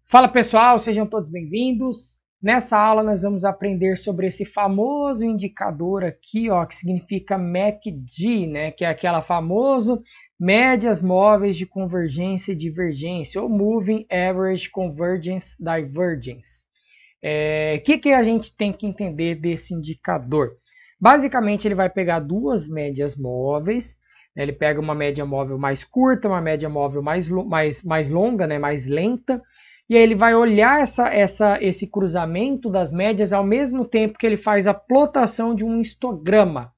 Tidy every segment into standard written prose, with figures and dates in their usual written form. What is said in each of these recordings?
Fala pessoal, sejam todos bem-vindos. Nessa aula nós vamos aprender sobre esse famoso indicador aqui, ó, que significa MACD, né, que é aquela famosa médias móveis de convergência e divergência, ou Moving Average Convergence Divergence. O que a gente tem que entender desse indicador? Basicamente ele vai pegar duas médias móveis, né, ele pega uma média móvel mais curta, uma média móvel mais longa, né, mais lenta, e aí ele vai olhar esse cruzamento das médias ao mesmo tempo que ele faz a plotação de um histograma.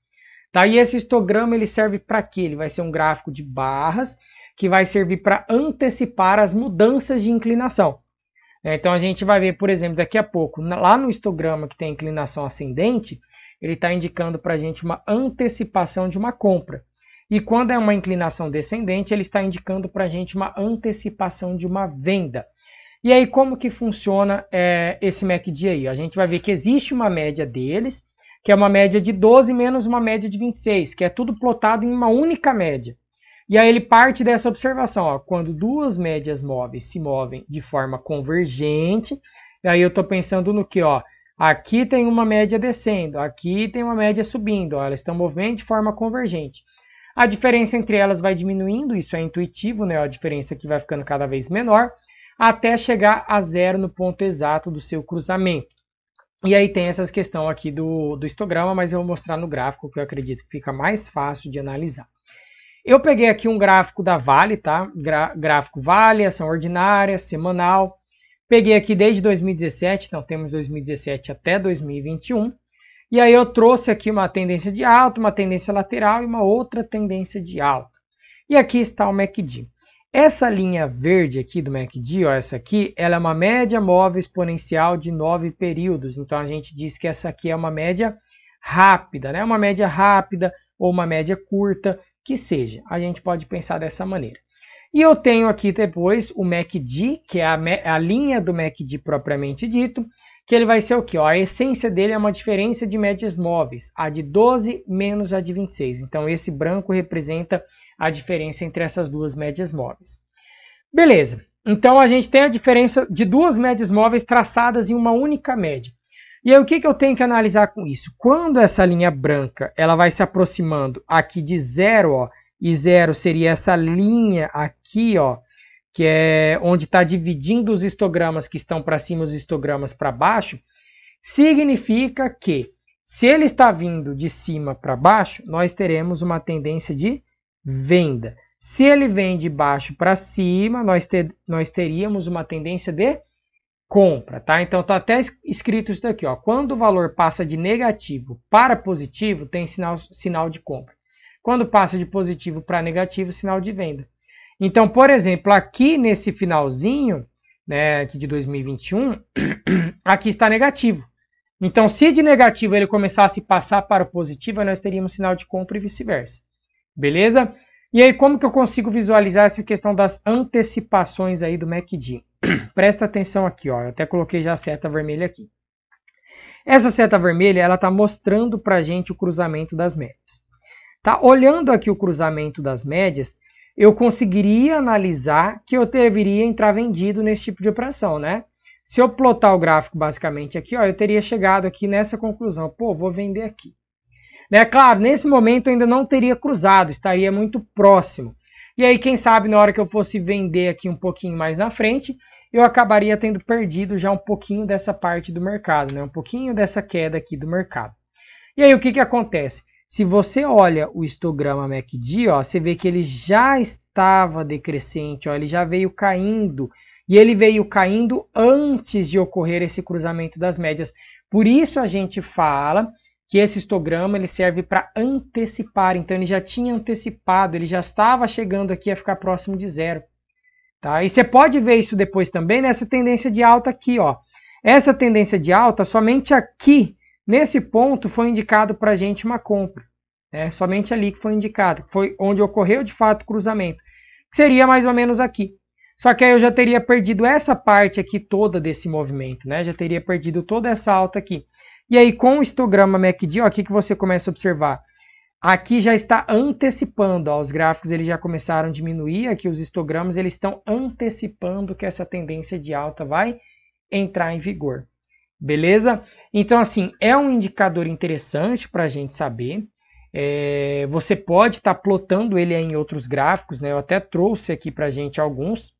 Tá? E esse histograma ele serve para quê? Ele vai ser um gráfico de barras que vai servir para antecipar as mudanças de inclinação. Então a gente vai ver, por exemplo, daqui a pouco, lá no histograma que tem inclinação ascendente, ele está indicando para a gente uma antecipação de uma compra. E quando é uma inclinação descendente, ele está indicando para a gente uma antecipação de uma venda. E aí, como que funciona esse MACD aí? A gente vai ver que existe uma média deles, que é uma média de 12 menos uma média de 26, que é tudo plotado em uma única média. E aí ele parte dessa observação, ó, quando duas médias móveis se movem de forma convergente, e aí eu estou pensando no que, ó, aqui tem uma média descendo, aqui tem uma média subindo, ó, elas estão movendo de forma convergente. A diferença entre elas vai diminuindo, isso é intuitivo, né? A diferença aqui vai ficando cada vez menor, até chegar a zero no ponto exato do seu cruzamento. E aí tem essa questão aqui do histograma, mas eu vou mostrar no gráfico, que eu acredito que fica mais fácil de analisar. Eu peguei aqui um gráfico da Vale, tá? Gráfico Vale, ação ordinária, semanal. Peguei aqui desde 2017, então temos 2017 até 2021. E aí eu trouxe aqui uma tendência de alta, uma tendência lateral e uma outra tendência de alta. E aqui está o MACD. Essa linha verde aqui do MACD, ó, essa aqui, ela é uma média móvel exponencial de 9 períodos. Então a gente diz que essa aqui é uma média rápida, né? Uma média rápida ou uma média curta, que seja. A gente pode pensar dessa maneira. E eu tenho aqui depois o MACD, que é a linha do MACD propriamente dito, que ele vai ser o quê? Ó, a essência dele é uma diferença de médias móveis, a de 12 menos a de 26. Então esse branco representa a diferença entre essas duas médias móveis. Beleza, então a gente tem a diferença de duas médias móveis traçadas em uma única média. E aí o que eu tenho que analisar com isso? Quando essa linha branca ela vai se aproximando aqui de zero, ó, e zero seria essa linha aqui, ó, que é onde está dividindo os histogramas que estão para cima e os histogramas para baixo, significa que se ele está vindo de cima para baixo, nós teremos uma tendência de venda. Se ele vem de baixo para cima, nós teríamos uma tendência de compra, tá? Então está até escrito isso daqui, ó. Quando o valor passa de negativo para positivo, tem sinal de compra. Quando passa de positivo para negativo, sinal de venda. Então, por exemplo, aqui nesse finalzinho, né, aqui de 2021, aqui está negativo. Então, se de negativo ele começasse a passar para o positivo, nós teríamos sinal de compra e vice-versa. Beleza? E aí, como que eu consigo visualizar essa questão das antecipações aí do MACD? Presta atenção aqui, ó. Eu até coloquei já a seta vermelha aqui. Essa seta vermelha, ela está mostrando para a gente o cruzamento das médias. Tá? Olhando aqui o cruzamento das médias, eu conseguiria analisar que eu deveria entrar vendido nesse tipo de operação, né? Se eu plotar o gráfico basicamente aqui, ó, eu teria chegado aqui nessa conclusão. Pô, vou vender aqui. Né? Claro, nesse momento eu ainda não teria cruzado, estaria muito próximo. E aí, quem sabe, na hora que eu fosse vender aqui um pouquinho mais na frente, eu acabaria tendo perdido já um pouquinho dessa parte do mercado, né? Um pouquinho dessa queda aqui do mercado. E aí, o que acontece? Se você olha o histograma MACD, ó, você vê que ele já estava decrescente, ó, ele já veio caindo. E ele veio caindo antes de ocorrer esse cruzamento das médias. Por isso a gente fala que esse histograma ele serve para antecipar. Então ele já tinha antecipado, ele já estava chegando aqui a ficar próximo de zero. Tá? E você pode ver isso depois também nessa tendência de alta aqui. Ó. Essa tendência de alta, somente aqui, nesse ponto, foi indicado para a gente uma compra. Né? Somente ali que foi indicado. Foi onde ocorreu de fato o cruzamento. Que seria mais ou menos aqui. Só que aí eu já teria perdido essa parte aqui toda desse movimento. Né? Já teria perdido toda essa alta aqui. E aí, com o histograma MACD, ó, aqui que você começa a observar. Aqui já está antecipando, ó, os gráficos eles já começaram a diminuir, aqui os histogramas eles estão antecipando que essa tendência de alta vai entrar em vigor. Beleza? Então, assim, é um indicador interessante para a gente saber. Você pode estar plotando ele em outros gráficos, né? Eu até trouxe aqui para a gente alguns,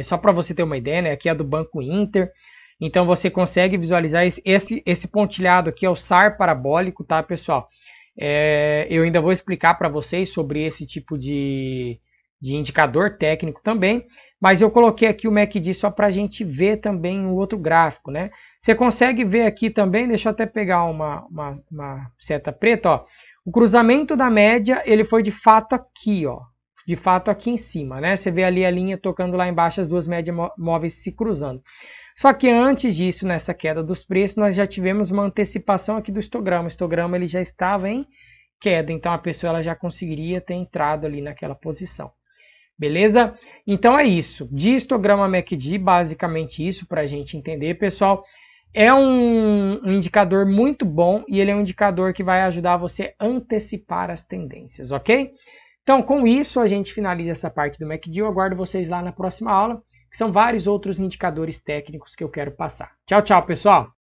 só para você ter uma ideia, né? Aqui é do Banco Inter. Então, você consegue visualizar esse pontilhado aqui, é o SAR parabólico, tá, pessoal? Eu ainda vou explicar para vocês sobre esse tipo de indicador técnico também, mas eu coloquei aqui o MACD só para a gente ver também o outro gráfico, né? Você consegue ver aqui também, deixa eu até pegar uma seta preta, ó. O cruzamento da média, ele foi de fato aqui, ó. De fato aqui em cima, né? Você vê ali a linha tocando lá embaixo, as duas médias móveis se cruzando. Só que antes disso, nessa queda dos preços, nós já tivemos uma antecipação aqui do histograma. O histograma ele já estava em queda, então a pessoa ela já conseguiria ter entrado ali naquela posição. Beleza? Então é isso. De histograma MACD, basicamente isso para a gente entender, pessoal. É um indicador muito bom e ele é um indicador que vai ajudar você a antecipar as tendências, ok? Então, com isso, a gente finaliza essa parte do MACD. Eu aguardo vocês lá na próxima aula, que são vários outros indicadores técnicos que eu quero passar. Tchau, tchau, pessoal!